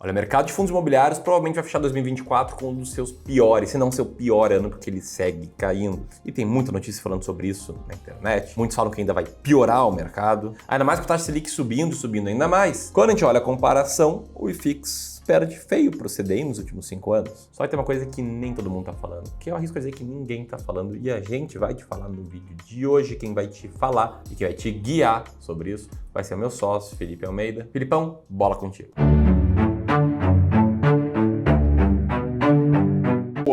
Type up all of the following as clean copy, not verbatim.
Olha, o mercado de fundos imobiliários provavelmente vai fechar 2024 com um dos seus piores, se não seu pior ano, porque ele segue caindo. E tem muita notícia falando sobre isso na internet. Muitos falam que ainda vai piorar o mercado. Ainda mais com a taxa Selic subindo e subindo ainda mais. Quando a gente olha a comparação, o IFIX perde feio pro CDI nos últimos 5 anos. Só que tem uma coisa que nem todo mundo tá falando, que eu arrisco a dizer que ninguém tá falando, e a gente vai te falar no vídeo de hoje. Quem vai te falar e quem vai te guiar sobre isso vai ser o meu sócio, Felipe Almeida. Filipão, bola contigo.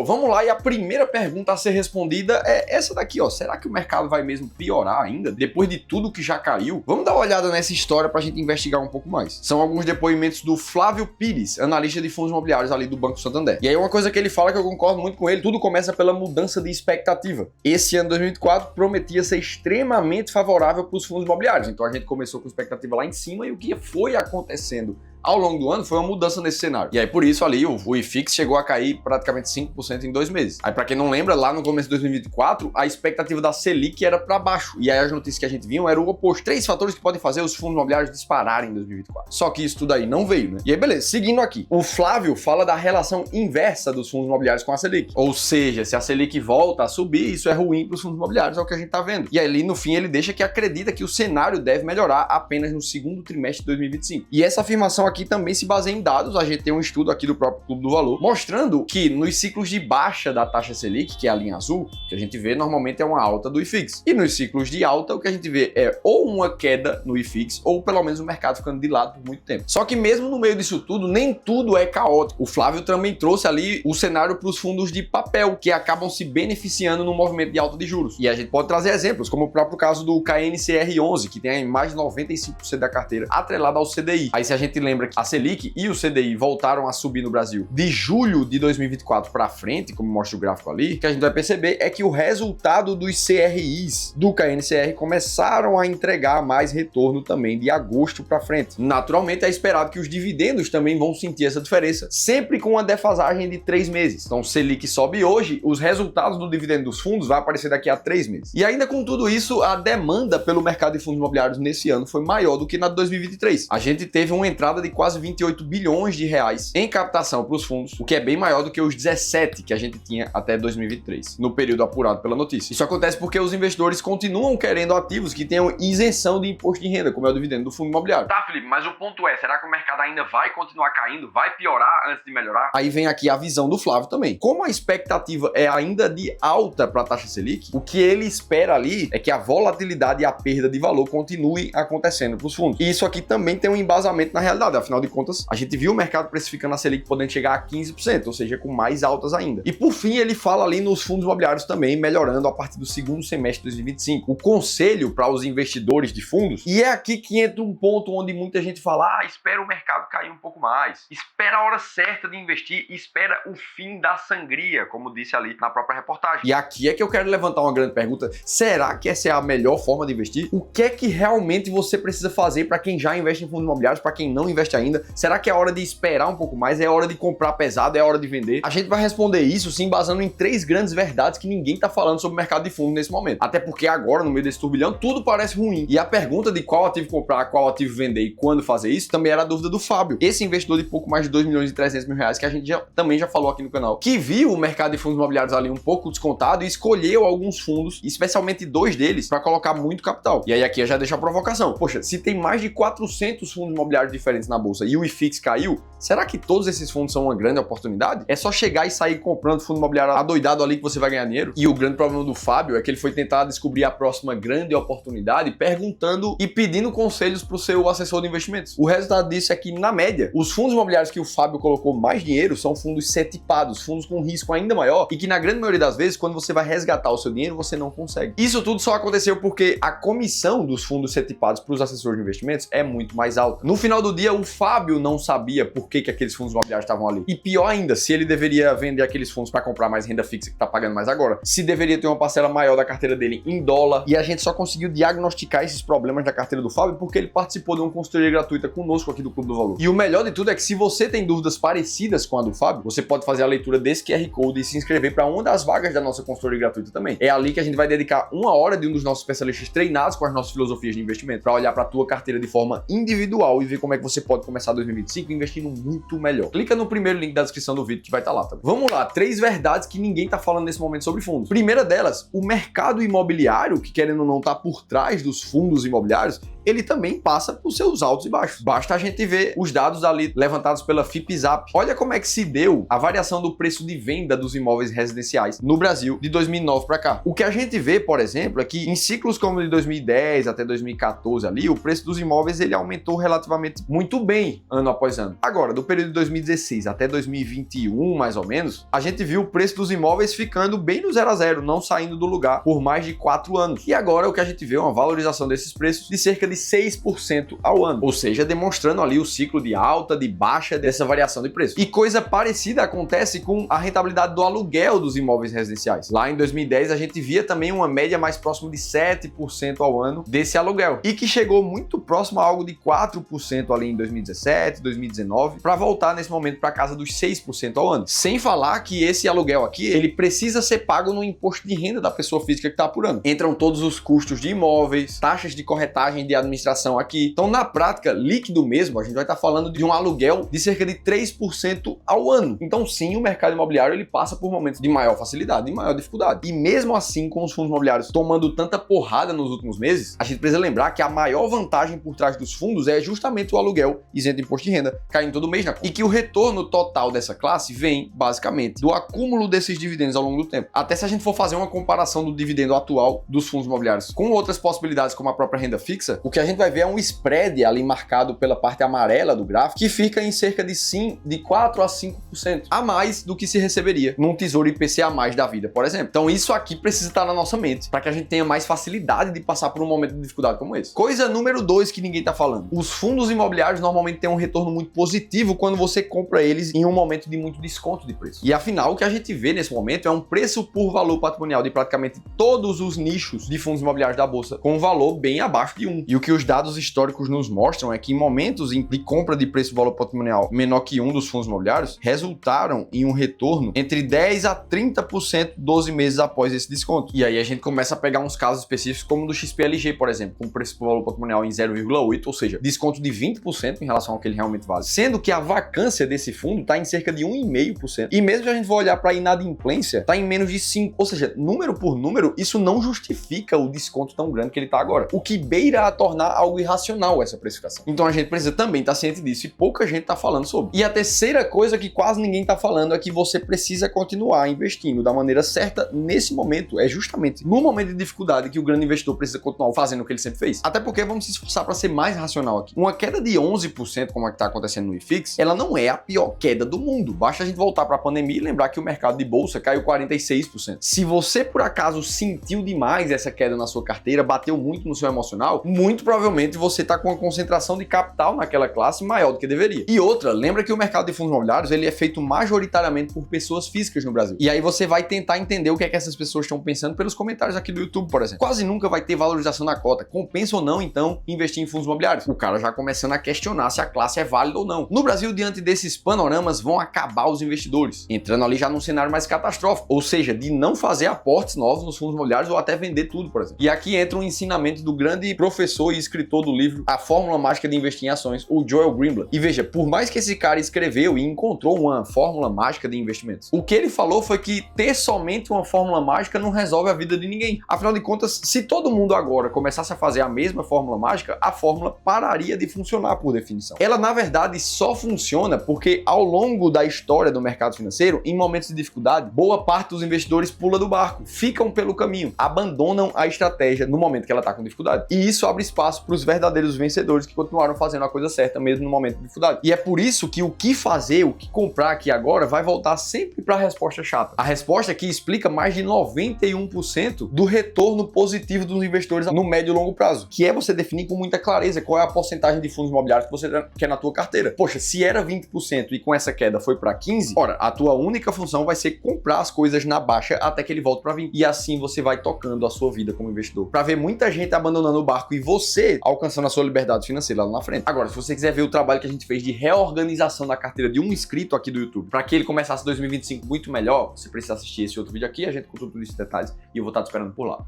Vamos lá, e a primeira pergunta a ser respondida é essa daqui, ó. Será que o mercado vai mesmo piorar ainda, depois de tudo que já caiu? Vamos dar uma olhada nessa história pra gente investigar um pouco mais. São alguns depoimentos do Flávio Pires, analista de fundos imobiliários ali do Banco Santander. E aí uma coisa que ele fala que eu concordo muito com ele, tudo começa pela mudança de expectativa. Esse ano 2024 prometia ser extremamente favorável para os fundos imobiliários. Então a gente começou com expectativa lá em cima e o que foi acontecendo ao longo do ano foi uma mudança nesse cenário. E aí, por isso, ali, o IFIX chegou a cair praticamente 5% em 2 meses. Aí, pra quem não lembra, lá no começo de 2024, a expectativa da Selic era pra baixo. E aí, as notícias que a gente viu eram o oposto. 3 fatores que podem fazer os fundos imobiliários dispararem em 2024. Só que isso tudo aí não veio, né? E aí, beleza. Seguindo aqui. O Flávio fala da relação inversa dos fundos imobiliários com a Selic. Ou seja, se a Selic volta a subir, isso é ruim pros fundos imobiliários, é o que a gente tá vendo. E aí, ali, no fim, ele deixa que acredita que o cenário deve melhorar apenas no segundo trimestre de 2025. E essa afirmação aqui também se baseia em dados. A gente tem um estudo aqui do próprio Clube do Valor mostrando que nos ciclos de baixa da taxa Selic, que é a linha azul, que a gente vê normalmente é uma alta do IFIX. E nos ciclos de alta, o que a gente vê é ou uma queda no IFIX, ou pelo menos o mercado ficando de lado por muito tempo. Só que mesmo no meio disso tudo, nem tudo é caótico. O Flávio também trouxe ali o cenário para os fundos de papel, que acabam se beneficiando no movimento de alta de juros. E a gente pode trazer exemplos, como o próprio caso do KNCR11, que tem aí mais de 95% da carteira atrelada ao CDI. Aí se a gente lembra que a Selic e o CDI voltaram a subir no Brasil de julho de 2024 para frente, como mostra o gráfico ali, o que a gente vai perceber é que o resultado dos CRIs do KNCR começaram a entregar mais retorno também de agosto para frente. Naturalmente, é esperado que os dividendos também vão sentir essa diferença, sempre com uma defasagem de 3 meses. Então, Selic sobe hoje, os resultados do dividendo dos fundos vai aparecer daqui a 3 meses. E ainda com tudo isso, a demanda pelo mercado de fundos imobiliários nesse ano foi maior do que na de 2023. A gente teve uma entrada de quase 28 bilhões de reais em captação para os fundos, o que é bem maior do que os 17 que a gente tinha até 2023, no período apurado pela notícia. Isso acontece porque os investidores continuam querendo ativos que tenham isenção de imposto de renda, como é o dividendo do fundo imobiliário. Tá, Felipe, mas o ponto é, será que o mercado ainda vai continuar caindo? Vai piorar antes de melhorar? Aí vem aqui a visão do Flávio também. Como a expectativa é ainda de alta para a taxa Selic, o que ele espera ali é que a volatilidade e a perda de valor continue acontecendo para os fundos. E isso aqui também tem um embasamento na realidade, afinal de contas, a gente viu o mercado precificando a Selic podendo chegar a 15%, ou seja, com mais altas ainda. E por fim, ele fala ali nos fundos imobiliários também, melhorando a partir do segundo semestre de 2025. O conselho para os investidores de fundos, e é aqui que entra um ponto onde muita gente fala, Espera o mercado cair um pouco mais, espera a hora certa de investir, espera o fim da sangria, como disse ali na própria reportagem. E aqui é que eu quero levantar uma grande pergunta, será que essa é a melhor forma de investir? O que é que realmente você precisa fazer para quem já investe em fundos imobiliários, para quem não investe ainda? Será que é hora de esperar um pouco mais? É hora de comprar pesado? É hora de vender? A gente vai responder isso se embasando em 3 grandes verdades que ninguém tá falando sobre o mercado de fundos nesse momento. Até porque agora, no meio desse turbilhão, tudo parece ruim. E a pergunta de qual ativo comprar, qual ativo vender e quando fazer isso, também era a dúvida do Fábio. Esse investidor de pouco mais de 2 milhões e 300 mil reais, que a gente também já falou aqui no canal, que viu o mercado de fundos imobiliários ali um pouco descontado e escolheu alguns fundos, especialmente 2 deles, para colocar muito capital. E aí aqui eu já deixo a provocação. Poxa, se tem mais de 400 fundos imobiliários diferentes na bolsa e o IFIX caiu, será que todos esses fundos são uma grande oportunidade? É só chegar e sair comprando fundo imobiliário adoidado ali que você vai ganhar dinheiro? E o grande problema do Fábio é que ele foi tentar descobrir a próxima grande oportunidade perguntando e pedindo conselhos para o seu assessor de investimentos. O resultado disso é que, na média, os fundos imobiliários que o Fábio colocou mais dinheiro são fundos setipados, fundos com risco ainda maior e que, na grande maioria das vezes, quando você vai resgatar o seu dinheiro, você não consegue. Isso tudo só aconteceu porque a comissão dos fundos setipados para os assessores de investimentos é muito mais alta. No final do dia, o Fábio não sabia por que aqueles fundos imobiliários estavam ali. E pior ainda, se ele deveria vender aqueles fundos para comprar mais renda fixa que está pagando mais agora, se deveria ter uma parcela maior da carteira dele em dólar. E a gente só conseguiu diagnosticar esses problemas da carteira do Fábio porque ele participou de uma consultoria gratuita conosco aqui do Clube do Valor. E o melhor de tudo é que se você tem dúvidas parecidas com a do Fábio, você pode fazer a leitura desse QR Code e se inscrever para uma das vagas da nossa consultoria gratuita também. É ali que a gente vai dedicar 1 hora de um dos nossos especialistas treinados com as nossas filosofias de investimento para olhar para a tua carteira de forma individual e ver como é que você pode começar 2025 investindo muito melhor. Clica no primeiro link da descrição do vídeo que vai estar lá. Tá? Vamos lá, 3 verdades que ninguém tá falando nesse momento sobre fundos. Primeira delas, o mercado imobiliário, que querendo ou não tá por trás dos fundos imobiliários, ele também passa por seus altos e baixos. Basta a gente ver os dados ali levantados pela Fipzap. Olha como é que se deu a variação do preço de venda dos imóveis residenciais no Brasil de 2009 para cá. O que a gente vê, por exemplo, é que em ciclos como de 2010 até 2014 ali, o preço dos imóveis ele aumentou relativamente muito bem ano após ano. Agora, do período de 2016 até 2021, mais ou menos, a gente viu o preço dos imóveis ficando bem no 0 a 0, não saindo do lugar por mais de 4 anos. E agora o que a gente vê é uma valorização desses preços de cerca de 6% ao ano, ou seja, demonstrando ali o ciclo de alta, de baixa dessa variação de preço. E coisa parecida acontece com a rentabilidade do aluguel dos imóveis residenciais. Lá em 2010 a gente via também uma média mais próxima de 7% ao ano desse aluguel, e que chegou muito próximo a algo de 4% ali em 2017, 2019, para voltar nesse momento para casa dos 6% ao ano. Sem falar que esse aluguel aqui, ele precisa ser pago no imposto de renda da pessoa física que está apurando. Entram todos os custos de imóveis, taxas de corretagem de administração aqui. Então, na prática, líquido mesmo, a gente vai estar falando de um aluguel de cerca de 3% ao ano. Então, sim, o mercado imobiliário ele passa por momentos de maior facilidade e maior dificuldade. E mesmo assim, com os fundos imobiliários tomando tanta porrada nos últimos meses, a gente precisa lembrar que a maior vantagem por trás dos fundos é justamente o aluguel isento de imposto de renda, caindo todo mês na conta. E que o retorno total dessa classe vem, basicamente, do acúmulo desses dividendos ao longo do tempo. Até se a gente for fazer uma comparação do dividendo atual dos fundos imobiliários com outras possibilidades, como a própria renda fixa, o que a gente vai ver é um spread ali marcado pela parte amarela do gráfico, que fica em cerca de 4 a 5% a mais do que se receberia num tesouro IPCA+ da vida, por exemplo. Então isso aqui precisa estar na nossa mente, para que a gente tenha mais facilidade de passar por um momento de dificuldade como esse. Coisa número 2 que ninguém tá falando. Os fundos imobiliários normalmente têm um retorno muito positivo quando você compra eles em um momento de muito desconto de preço. E afinal, o que a gente vê nesse momento é um preço por valor patrimonial de praticamente todos os nichos de fundos imobiliários da bolsa, com um valor bem abaixo de 1. E o que os dados históricos nos mostram é que em momentos de compra de preço e valor patrimonial menor que 1 dos fundos imobiliários, resultaram em um retorno entre 10 a 30% 12 meses após esse desconto. E aí a gente começa a pegar uns casos específicos como o do XPLG, por exemplo, com preço por valor patrimonial em 0,8, ou seja, desconto de 20% em relação ao que ele realmente vale. Sendo que a vacância desse fundo está em cerca de 1,5%. E mesmo que a gente for olhar para a inadimplência, está em menos de 5%. Ou seja, número por número, isso não justifica o desconto tão grande que ele está agora. O que beira a tornar algo irracional essa precificação. Então a gente precisa também estar ciente disso e pouca gente está falando sobre. E a terceira coisa que quase ninguém está falando é que você precisa continuar investindo da maneira certa nesse momento. É justamente no momento de dificuldade que o grande investidor precisa continuar fazendo o que ele sempre fez. Até porque vamos se esforçar para ser mais racional aqui. Uma queda de 11%, como é que está acontecendo no IFIX, ela não é a pior queda do mundo. Basta a gente voltar para a pandemia e lembrar que o mercado de bolsa caiu 46%. Se você por acaso sentiu demais essa queda na sua carteira, bateu muito no seu emocional, muito provavelmente você está com uma concentração de capital naquela classe maior do que deveria. E outra, lembra que o mercado de fundos imobiliários ele é feito majoritariamente por pessoas físicas no Brasil. E aí você vai tentar entender o que é que essas pessoas estão pensando pelos comentários aqui do YouTube, por exemplo. Quase nunca vai ter valorização na cota. Compensa ou não, então, investir em fundos imobiliários? O cara já começando a questionar se a classe é válida ou não. No Brasil, diante desses panoramas, vão acabar os investidores, entrando ali já num cenário mais catastrófico, ou seja, de não fazer aportes novos nos fundos imobiliários ou até vender tudo, por exemplo. E aqui entra um ensinamento do grande professor e escritor do livro A Fórmula Mágica de Investir em Ações, o Joel Greenblatt. E veja, por mais que esse cara escreveu e encontrou uma fórmula mágica de investimentos, o que ele falou foi que ter somente uma fórmula mágica não resolve a vida de ninguém. Afinal de contas, se todo mundo agora começasse a fazer a mesma fórmula mágica, a fórmula pararia de funcionar por definição. Ela, na verdade, só funciona porque ao longo da história do mercado financeiro, em momentos de dificuldade, boa parte dos investidores pula do barco, ficam pelo caminho, abandonam a estratégia no momento que ela está com dificuldade. E isso abre espaço para os verdadeiros vencedores que continuaram fazendo a coisa certa mesmo no momento de dificuldade. E é por isso que o que fazer, o que comprar aqui agora vai voltar sempre para a resposta chata. A resposta que explica mais de 91% do retorno positivo dos investidores no médio e longo prazo, que é você definir com muita clareza qual é a porcentagem de fundos imobiliários que você quer na tua carteira. Poxa, se era 20% e com essa queda foi para 15%, ora, a tua única função vai ser comprar as coisas na baixa até que ele volte para 20%. E assim você vai tocando a sua vida como investidor. Para ver muita gente abandonando o barco e você alcançando a sua liberdade financeira lá na frente. Agora, se você quiser ver o trabalho que a gente fez de reorganização da carteira de um inscrito aqui do YouTube, para que ele começasse 2025 muito melhor, você precisa assistir esse outro vídeo aqui, a gente conta tudo isso em detalhes e eu vou estar te esperando por lá.